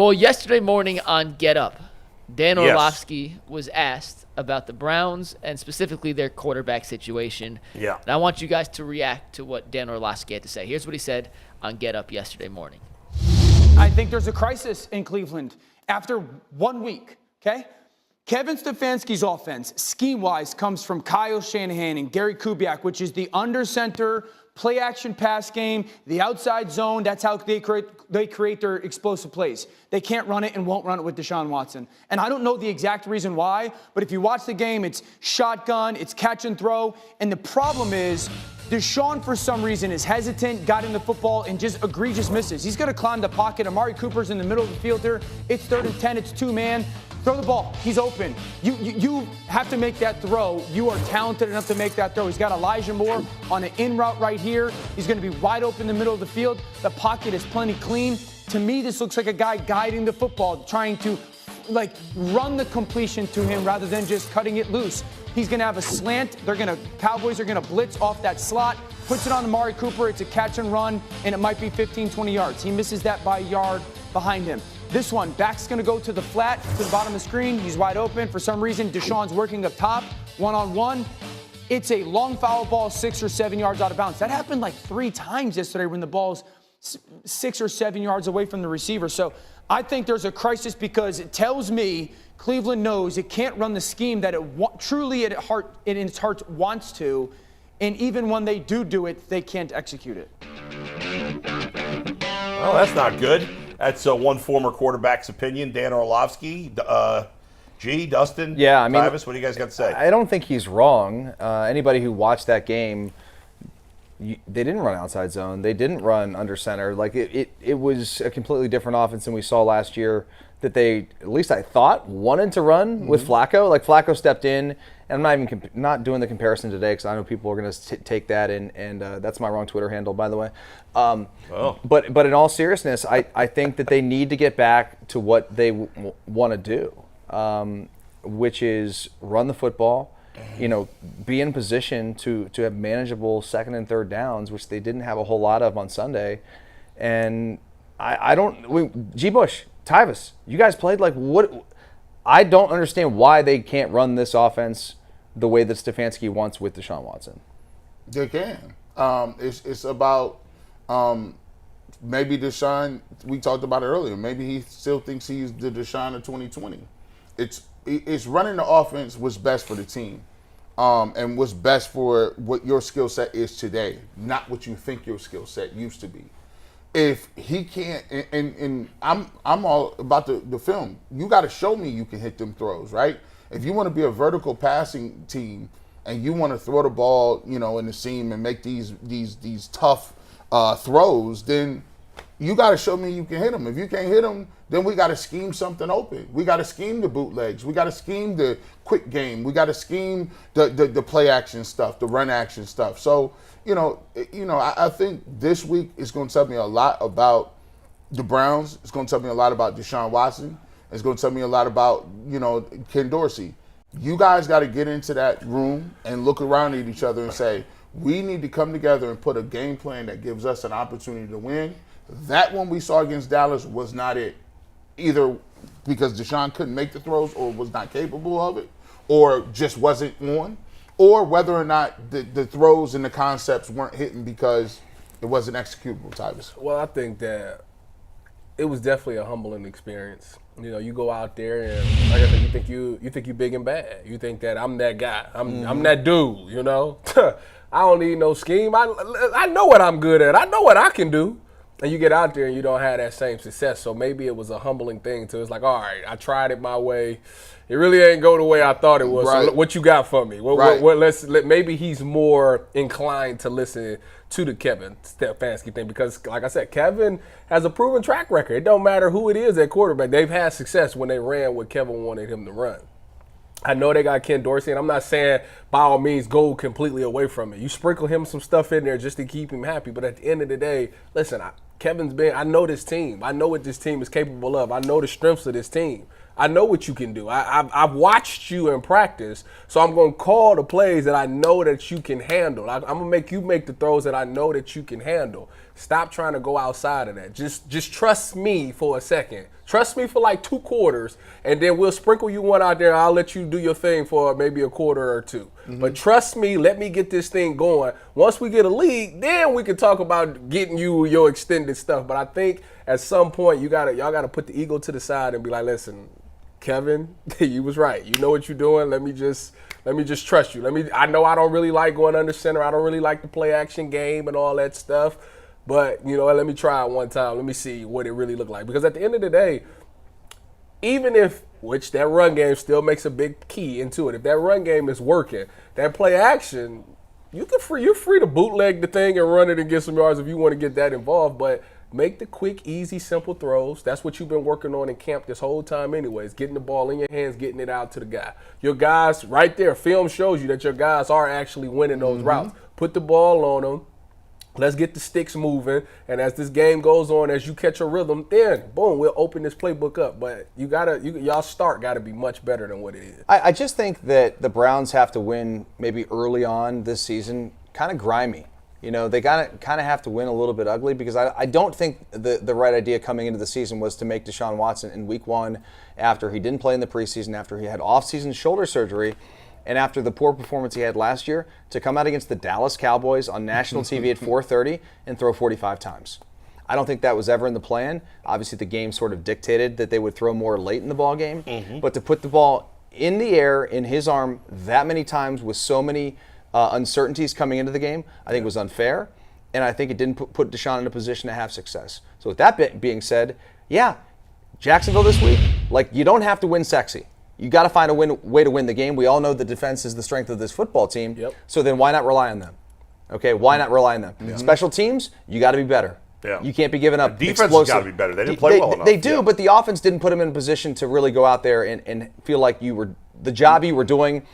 Well, yesterday morning on Get Up, Dan Orlovsky was asked about the Browns and specifically their quarterback situation. Yeah. And I want you guys to react to what Dan Orlovsky had to say. Here's what he said on Get Up yesterday morning. I think there's a crisis in Cleveland after 1 week, okay? Kevin Stefanski's offense, scheme-wise, comes from Kyle Shanahan and Gary Kubiak, which is the under-center, play-action pass game, the outside zone. That's how they create their explosive plays. They can't run it and won't run it with Deshaun Watson. And I don't know the exact reason why, but if you watch the game, it's shotgun, it's catch and throw. And the problem is Deshaun, for some reason, is hesitant, got in the football, and just egregious misses. He's going to climb the pocket. Amari Cooper's in the middle of the field there. It's 3rd and 10. It's two-man. Throw the ball. He's open. You have to make that throw. You are talented enough to make that throw. He's got Elijah Moore on an in route right here. He's going to be wide open in the middle of the field. The pocket is plenty clean. To me, this looks like a guy guiding the football, trying to run the completion to him rather than just cutting it loose. He's going to have a slant. Cowboys are going to blitz off that slot. Puts it on Amari Cooper. It's a catch and run, and it might be 15, 20 yards. He misses that by a yard behind him. This one, back's going to go to the flat, to the bottom of the screen. He's wide open. For some reason, Deshaun's working up top, one-on-one. It's a long foul ball, 6 or 7 yards out of bounds. That happened like 3 times yesterday when the ball's 6 or 7 yards away from the receiver. So I think there's a crisis because it tells me Cleveland knows it can't run the scheme that it truly in its heart wants to. And even when they do it, they can't execute it. Well, that's not good. That's one former quarterback's opinion, Dan Orlovsky. Dustin, yeah, I mean, Tyvis, what do you guys got to say? I don't think he's wrong. Anybody who watched that game, they didn't run outside zone. They didn't run under center. Like it was a completely different offense than we saw last year that they, at least I thought, wanted to run with Flacco. Like Flacco stepped in, and I'm not doing the comparison today because I know people are going to take that and that's my wrong Twitter handle, by the way. But in all seriousness, I think that they need to get back to what they want to do, which is run the football, be in position to have manageable 2nd and 3rd downs, which they didn't have a whole lot of on Sunday. And G. Bush, Tyvis, you guys played what? I don't understand why they can't run this offense the way that Stefanski wants with Deshaun Watson. They can. It's about maybe Deshaun. We talked about it earlier. Maybe he still thinks he's the Deshaun of 2020. It's running the offense what's best for the team, and what's best for what your skill set is today, not what you think your skill set used to be. If he can't, and I'm all about the film. You got to show me you can hit them throws, right? If you want to be a vertical passing team and you want to throw the ball, in the seam and make these tough throws, then you got to show me you can hit them. If you can't hit them, then we got to scheme something open. We got to scheme the bootlegs. We got to scheme the quick game. We got to scheme the play action stuff, the run action stuff. So, I think this week is going to tell me a lot about the Browns. It's going to tell me a lot about Deshaun Watson. It's going to tell me a lot about, Ken Dorsey. You guys got to get into that room and look around at each other and say, we need to come together and put a game plan that gives us an opportunity to win. That one we saw against Dallas was not it. Either because Deshaun couldn't make the throws or was not capable of it or just wasn't on, or whether or not the throws and the concepts weren't hitting because it wasn't executable, Tyvis. Well, I think that it was definitely a humbling experience. You go out there and, like I said, you think you big and bad. You think that I'm that guy. I'm that dude. I don't need no scheme. I know what I'm good at. I know what I can do. And you get out there and you don't have that same success. So maybe it was a humbling thing too. It's like, all right, I tried it my way. It really ain't go the way I thought it was. Right. So what you got for me? Right. Maybe he's more inclined to listen to the Kevin Stefanski thing because, like I said, Kevin has a proven track record. It don't matter who it is at quarterback. They've had success when they ran what Kevin wanted him to run. I know they got Ken Dorsey, and I'm not saying by all means go completely away from it. You sprinkle him some stuff in there just to keep him happy. But at the end of the day, listen, I know this team. I know what this team is capable of. I know the strengths of this team. I know what you can do. I've watched you in practice, so I'm going to call the plays that I know that you can handle. I'm going to make you make the throws that I know that you can handle. Stop trying to go outside of that. Just trust me for a second. Trust me for like 2 quarters, and then we'll sprinkle you one out there. I'll let you do your thing for maybe a quarter or 2. But trust me, let me get this thing going. Once we get a lead, then we can talk about getting you your extended stuff. But I think at some point y'all gotta put the ego to the side and be like, listen, Kevin, you was right. You know what you're doing. Let me just trust you. I know I don't really like going under center. I don't really like the play action game and all that stuff. But, you know, let me try it one time. Let me see what it really looked like. Because at the end of the day, even if, which that run game still makes a big key into it, if that run game is working, that play action, you're free to bootleg the thing and run it and get some yards if you want to get that involved. But make the quick, easy, simple throws. That's what you've been working on in camp this whole time anyways, getting the ball in your hands, getting it out to the guy. Your guys, right there, film shows you that your guys are actually winning those routes. Put the ball on them. Let's get the sticks moving, and as this game goes on, as you catch a rhythm, then boom, we'll open this playbook up. But y'all start got to be much better than what it is. I just think that the Browns have to win maybe early on this season, kind of grimy. You know, they kind of have to win a little bit ugly, because I don't think the right idea coming into the season was to make Deshaun Watson in week 1, after he didn't play in the preseason, after he had off-season shoulder surgery, and after the poor performance he had last year, to come out against the Dallas Cowboys on national TV at 4:30 and throw 45 times. I don't think that was ever in the plan. Obviously, the game sort of dictated that they would throw more late in the ball game. But to put the ball in the air, in his arm, that many times with so many uncertainties coming into the game, I think was unfair. And I think it didn't put Deshaun in a position to have success. So with that being said, yeah, Jacksonville this week, like, you don't have to win sexy. You got to find a way to win the game. We all know the defense is the strength of this football team. Yep. So then why not rely on them? Okay, why not rely on them? Special teams, you got to be better. Yeah. You can't be giving up Defense explosive. has got to be better. They didn't play well enough. They do, but the offense didn't put them in a position to really go out there and feel like the job you were doing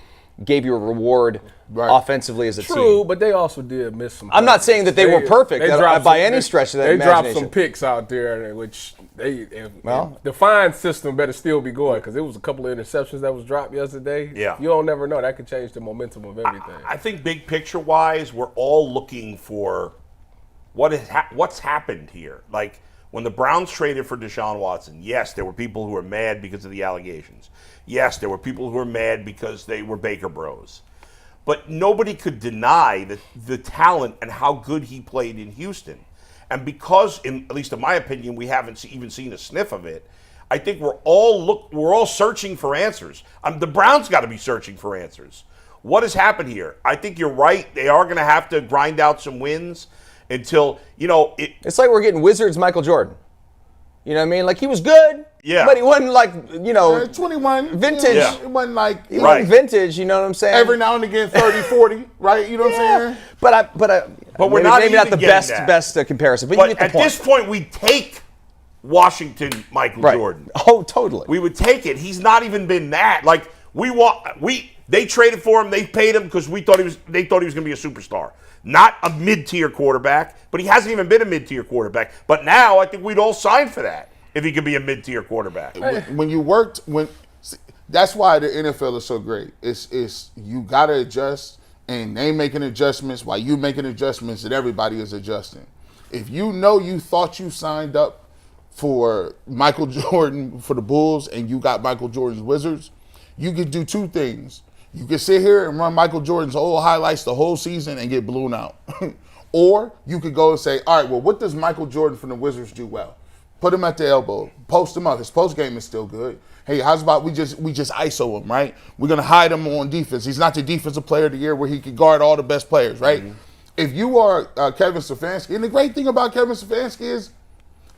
gave you a reward offensively as a team. True, but they also did miss some. I'm not saying that they were perfect by any stretch of that imagination. They dropped some picks out there, which the fine system better still be going, because it was a couple of interceptions that was dropped yesterday. Yeah. You don't never know. That could change the momentum of everything. I think big picture-wise, we're all looking for what's happened here. Like, when the Browns traded for Deshaun Watson, yes, there were people who were mad because of the allegations. Yes, there were people who were mad because they were Baker Bros. But nobody could deny the talent and how good he played in Houston. And because, at least in my opinion, we haven't even seen a sniff of it, I think we're all searching for answers. The Browns got to be searching for answers. What has happened here? I think you're right. They are going to have to grind out some wins until, It's like we're getting Wizards Michael Jordan. You know what I mean? Like, he was good, but he wasn't like, 21. vintage. Yeah. It wasn't like, he wasn't vintage, you know what I'm saying? Every now and again, 30, 40, right? You know what I'm saying? But we're not maybe not the even best comparison, but you get the at point. this point, we take Washington Michael Jordan. Oh, totally. We would take it. He's not even been that. Like, they traded for him. They paid him because they thought he was going to be a superstar. Not a mid-tier quarterback, but he hasn't even been a mid-tier quarterback. But now I think we'd all sign for that if he could be a mid-tier quarterback. That's why the NFL is so great. It's you got to adjust, and they making adjustments while you making adjustments, and everybody is adjusting. If you thought you signed up for Michael Jordan for the Bulls and you got Michael Jordan's Wizards, you could do 2 things. You can sit here and run Michael Jordan's whole highlights the whole season and get blown out. Or you could go and say, all right, well, what does Michael Jordan from the Wizards do well? Put him at the elbow. Post him up. His post game is still good. Hey, how's about we just ISO him, right? We're going to hide him on defense. He's not the defensive player of the year where he can guard all the best players, right? Mm-hmm. If you are Kevin Stefanski, and the great thing about Kevin Stefanski is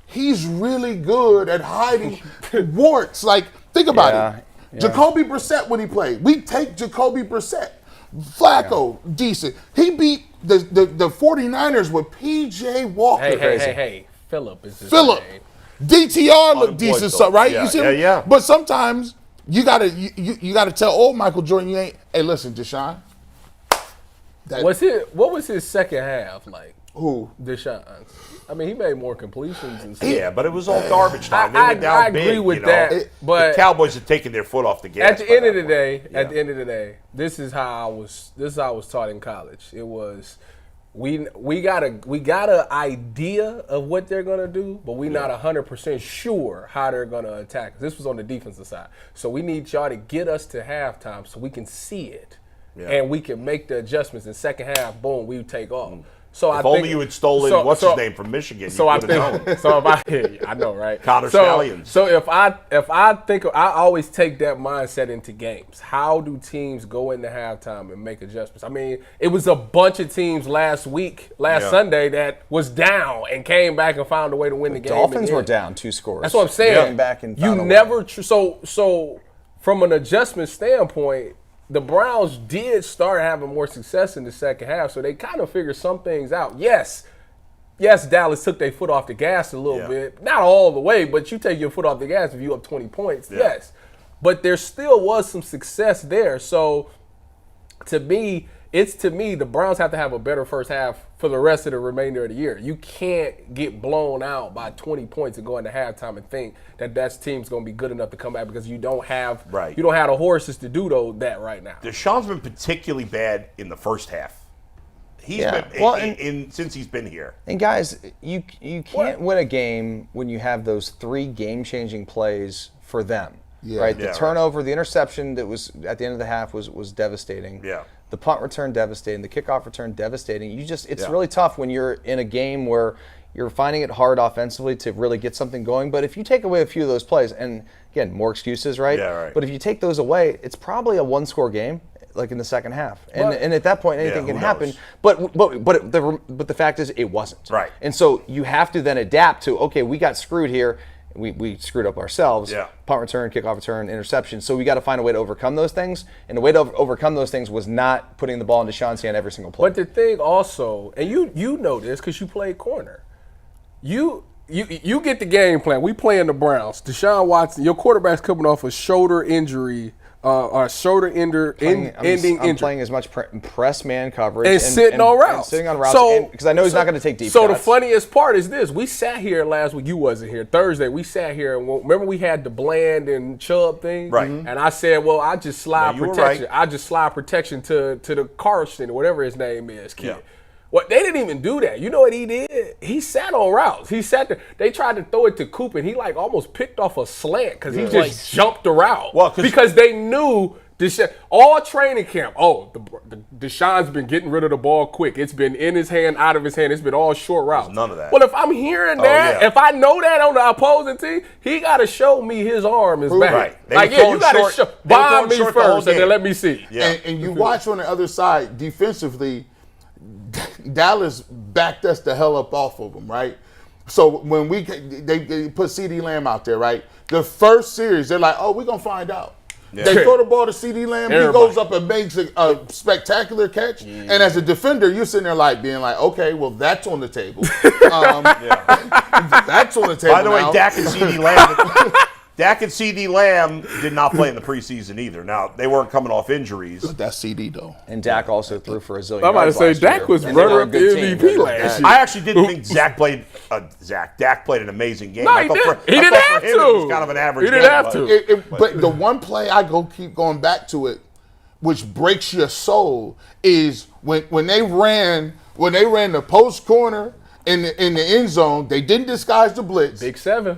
he's really good at hiding warts. Like, think about it. Yeah. Jacoby Brissett when he played. We take Jacoby Brissett. Flacco, decent. He beat the 49ers with P.J. Walker. Hey. Phillip is his name. DTR looked decent, right? Yeah, you see yeah. But sometimes you gotta tell old Michael Jordan, hey, listen, Deshaun. What was his second half like? Who? Deshaun. I mean, he made more completions and stuff. Yeah, but it was all garbage time. They went down big. I agree with that. But the Cowboys had taken their foot off the gas. At the end of the day, this is how I was taught in college. It was we got a idea of what they're gonna do, but we're not 100% sure how they're gonna attack us. This was on the defensive side, so we need y'all to get us to halftime so we can see it, and we can make the adjustments. In second half, boom, we take off. So If only you had stolen what's his name from Michigan. So I think. So if I know, right? Connor Stallions. So if I think, I always take that mindset into games. How do teams go into halftime and make adjustments? I mean, it was a bunch of teams last Sunday that was down and came back and found a way to win the game. Dolphins were down 2 scores. That's what I'm saying. Came back and you never. So from an adjustment standpoint, the Browns did start having more success in the second half, so they kind of figured some things out. Yes, Dallas took their foot off the gas a little bit. Not all the way, but you take your foot off the gas if you up 20 points, yes. But there still was some success there. So to me, the Browns have to have a better first half for the rest of the remainder of the year. You can't get blown out by 20 points and go into halftime and think that team's going to be good enough to come back, because you don't have the horses to do that right now. Deshaun's been particularly bad in the first half. He's been since he's been here. And guys, you can't win a game when you have those 3 game-changing plays for them. Right? The turnover, the interception that was at the end of the half was devastating. Yeah. The punt return, devastating. The kickoff return, devastating. It's really tough when you're in a game where you're finding it hard offensively to really get something going. But if you take away a few of those plays, and again, more excuses, right? Yeah, right. But if you take those away, it's probably a 1-score game, like in the second half. And at that point, anything can happen. But the fact is, it wasn't. Right. And so you have to then adapt to, okay, we got screwed here. We screwed up ourselves. Yeah. Punt return, kickoff return, interception. So we got to find a way to overcome those things. And the way to overcome those things was not putting the ball in Deshaun's hand every single play. But the thing also, and you know this because you played corner, you get the game plan. We playing the Browns. Deshaun Watson, your quarterback's coming off a shoulder injury. Ending injury. I'm playing as much press man coverage and sitting on routes. Sitting on routes because I know he's not going to take deep shots. So the funniest part is this: we sat here last week. You wasn't here Thursday. We sat here and remember we had the Bland and Chubb thing, right? And I said, well, I just slide protection. Right. I just slide protection to the Carson or whatever his name is, kid. Yeah. Well, they didn't even do that. You know what he did? He sat on routes. He sat there. They tried to throw it to Coop, and he almost picked off a slant because he just jumped the route. Well, because they knew all training camp. Oh, Deshaun's been getting rid of the ball quick. It's been in his hand, out of his hand. It's been all short routes. None of that. Well, if I'm hearing that, if I know that on the opposing team, he got to show me his arm is back. Right. You got to show. Bomb me first, and then let me see. Yeah. And you watch on the other side defensively. Dallas backed us the hell up off of them, right? So when they put CD Lamb out there, right? The first series, they're like, oh, we're going to find out. Yeah. They throw the ball to CD Lamb, he goes up and makes a spectacular catch. Yeah. And as a defender, you're sitting there being like, okay, well, that's on the table. That's on the table. By the way, Dak and CD Lamb did not play in the preseason either. Now, they weren't coming off injuries. But that's CD, though. And Dak also threw for a zillion. I'm about to say, Dak was runner-up the MVP last year. I actually didn't think Dak played an amazing game. No, he didn't. He didn't have to. It was kind of an average game. He didn't have to. But the one play keep going back to it, which breaks your soul, is when they ran the post corner in the end zone. They didn't disguise the blitz. Big 7.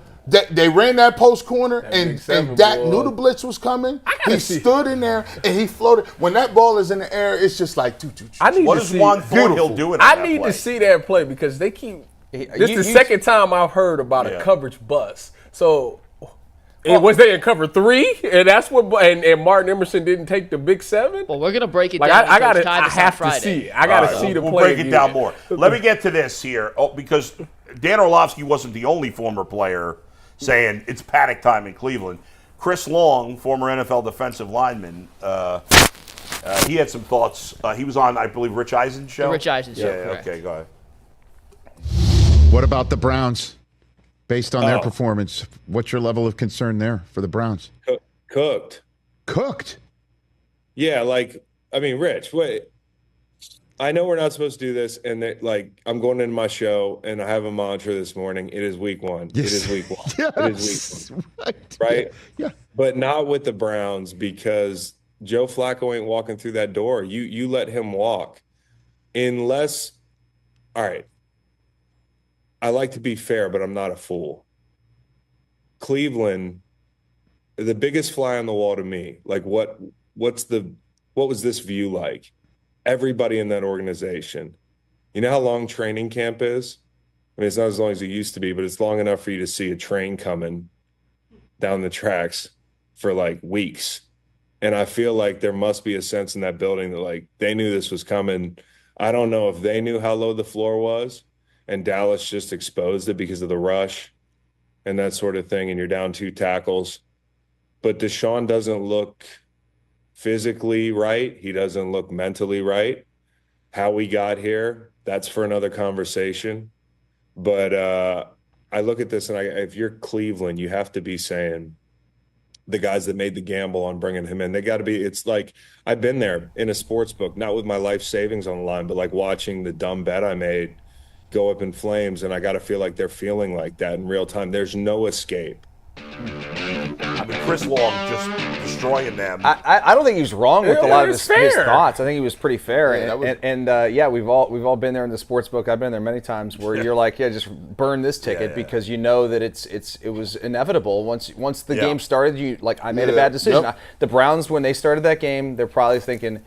They ran that post corner, and Dak knew the blitz was coming. He stood in there, and he floated. When that ball is in the air, it's just like, what does Juan Thornhill do in that I need to see that play because they keep – this is the second time I've heard about a coverage bust. So – was they in cover 3? And that's what and Martin Emerson didn't take the big 7? Well, we're going to break it down. I have to see it. I got to see the play. We'll break it down more. Let me get to this here because Dan Orlovsky wasn't the only former player saying it's panic time in Cleveland. Chris Long, former NFL defensive lineman, he had some thoughts. He was on, I believe, Rich Eisen's show? The Rich Eisen show, correct. Okay, go ahead. What about the Browns? Based on their performance, what's your level of concern there for the Browns? Cooked. Yeah, Rich, wait. I know we're not supposed to do this, and I'm going into my show, and I have a mantra this morning. It is week 1. Yes. It is week 1. Yes. It is week 1. Right? Yeah. But not with the Browns because Joe Flacco ain't walking through that door. You let him walk. Unless all right, I like to be fair, but I'm not a fool. Cleveland, the biggest fly on the wall to me, like what was this view like? Everybody in that organization. You know how long training camp is? I mean, it's not as long as it used to be, but it's long enough for you to see a train coming down the tracks for like weeks. And I feel like there must be a sense in that building that like they knew this was coming. I don't know if they knew how low the floor was and Dallas just exposed it because of the rush and that sort of thing, and you're down 2 tackles. But Deshaun doesn't look physically right. He doesn't look mentally right. How we got here, that's for another conversation. But I look at this, and if you're Cleveland, you have to be saying the guys that made the gamble on bringing him in, they got to be – it's like I've been there in a sports book, not with my life savings on the line, but like watching the dumb bet I made go up in flames, and I got to feel like they're feeling like that in real time. There's no escape. I mean, Chris Long just destroying them. I don't think he was wrong with a lot of his thoughts. I think he was pretty fair. Yeah, we've all been there in the sports book. I've been there many times where you're like, just burn this ticket because you know that it was inevitable. Once the game started, I made a bad decision. Yep. The Browns, when they started that game, they're probably thinking,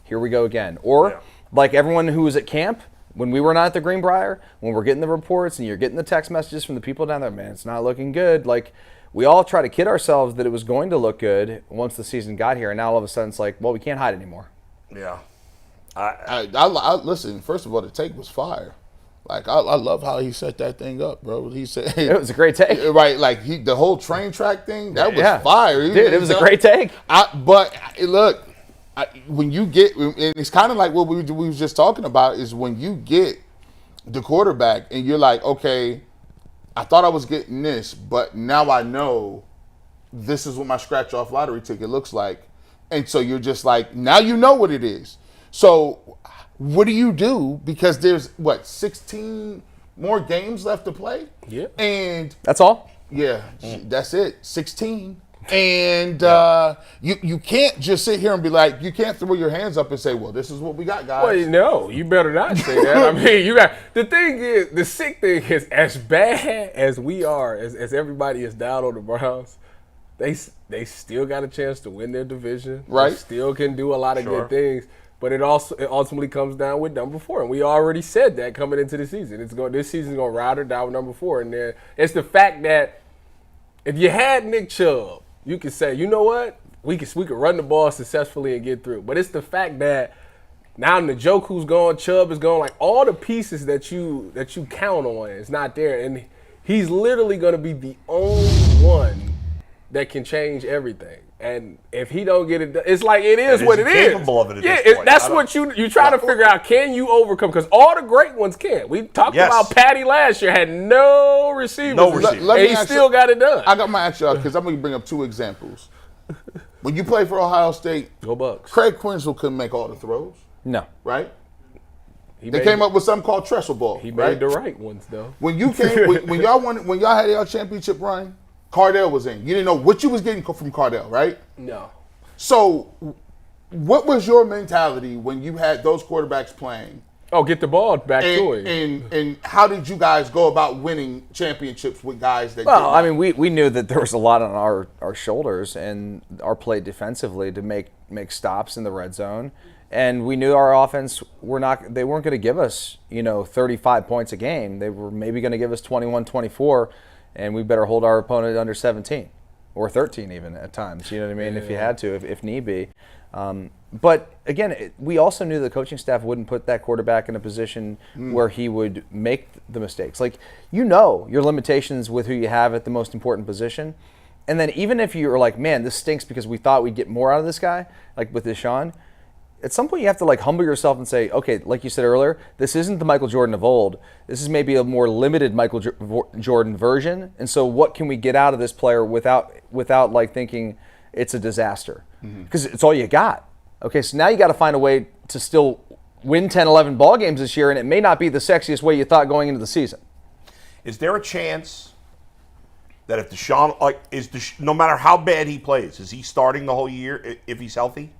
here we go again. Or like everyone who was at camp, when we were not at the Greenbrier, when we're getting the reports and you're getting the text messages from the people down there, man, it's not looking good. Like, we all try to kid ourselves that it was going to look good once the season got here, and now all of a sudden it's like, well, we can't hide anymore. Yeah. I listen. First of all, the take was fire. Like I love how he set that thing up, bro. He said it was a great take, right? Like the whole train track thing that was fire, dude. It was a great take. But look, when you get, and it's kind of like what we was just talking about is when you get the quarterback and you're like, okay, I thought I was getting this, but now I know this is what my scratch-off lottery ticket looks like. And so you're just like, now you know what it is. So what do you do? Because there's, 16 more games left to play? Yeah. And that's all? Yeah, that's it, 16. And you can't just sit here and be like, you can't throw your hands up and say, well, this is what we got, guys. Well, no, you better not say that. I mean, the thing is, the sick thing is, as bad as we are, as everybody is down on the Browns, they still got a chance to win their division. Right. They still can do a lot of good things. But it ultimately comes down with number 4. And we already said that coming into the season. This season's going to ride or die with number 4. And then it's the fact that if you had Nick Chubb, you could say, you know what? We could run the ball successfully and get through. But it's the fact that now Njoku's gone, Chubb is gone, like all the pieces that you count on is not there. And he's literally going to be the only one that can change everything. And if he don't get it done, it's like it is what it is. Capable of it at this point. That's what you try to figure out. Can you overcome? Because all the great ones can. We talked about Patty last year, had no receivers. And he still got it done. I got my ask y'all because I'm going to bring up 2 examples. When you play for Ohio State, go Bucks. Craig Quinsell couldn't make all the throws. No. Right? They came up with something called trestle ball. He made the right ones, though. When you came, when y'all had your championship run, Cardell was in. You didn't know what you was getting from Cardell, right? No. So, what was your mentality when you had those quarterbacks playing? Oh, get the ball back to him. And how did you guys go about winning championships with guys that? Well, I mean, we knew that there was a lot on our shoulders and our play defensively to make stops in the red zone, and we knew our offense they weren't going to give us 35 points a game. They were maybe going to give us 21, 24. And we better hold our opponent under 17 or 13 even at times, you know what I mean, if you had to, if need be. But, again, we also knew the coaching staff wouldn't put that quarterback in a position where he would make the mistakes. Like, your limitations with who you have at the most important position. And then even if you're like, man, this stinks because we thought we'd get more out of this guy, like with Deshaun, at some point you have to humble yourself and say, okay, like you said earlier, this isn't the Michael Jordan of old. This is maybe a more limited Michael Jordan version. And so what can we get out of this player without thinking it's a disaster? Because it's all you got. Okay, so now you got to find a way to still win 10, 11 ball games this year, and it may not be the sexiest way you thought going into the season. Is there a chance that if Deshaun, no matter how bad he plays, is he starting the whole year if he's healthy?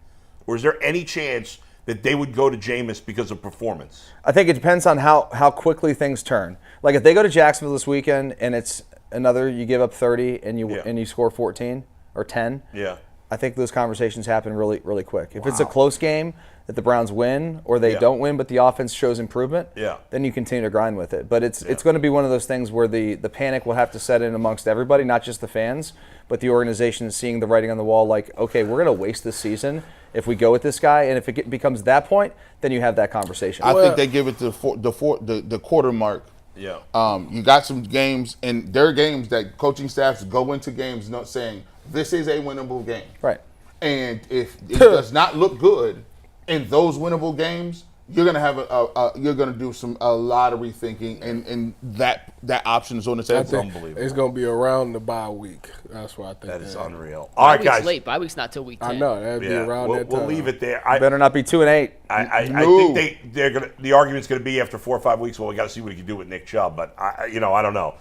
Or is there any chance that they would go to Jameis because of performance? I think it depends on how quickly things turn. Like if they go to Jacksonville this weekend and it's another, you give up 30 and you score 14 or 10. Yeah. I think those conversations happen really, really quick. If it's a close game that the Browns win or they don't win, but the offense shows improvement, then you continue to grind with it. But it's going to be one of those things where the panic will have to set in amongst everybody, not just the fans, but the organization is seeing the writing on the wall. Like, okay, we're going to waste this season if we go with this guy, and if it becomes that point, then you have that conversation. I think they give it to the quarter mark. Yeah. You got some games, and there are games that coaching staffs go into games not saying this is a winnable game. Right. And if it does not look good in those winnable games, you're gonna have you're gonna do a lot of rethinking, and that option is on the table. It's unbelievable. It's gonna be around the bye week. That's what I think. That is unreal. All right, guys. Late. Bye week's not till week 10. I know that'd be around that time. We'll leave it there. Better not be 2-8. I think they're gonna. The argument's gonna be after 4 or 5 weeks. Well, we got to see what he can do with Nick Chubb, but I don't know.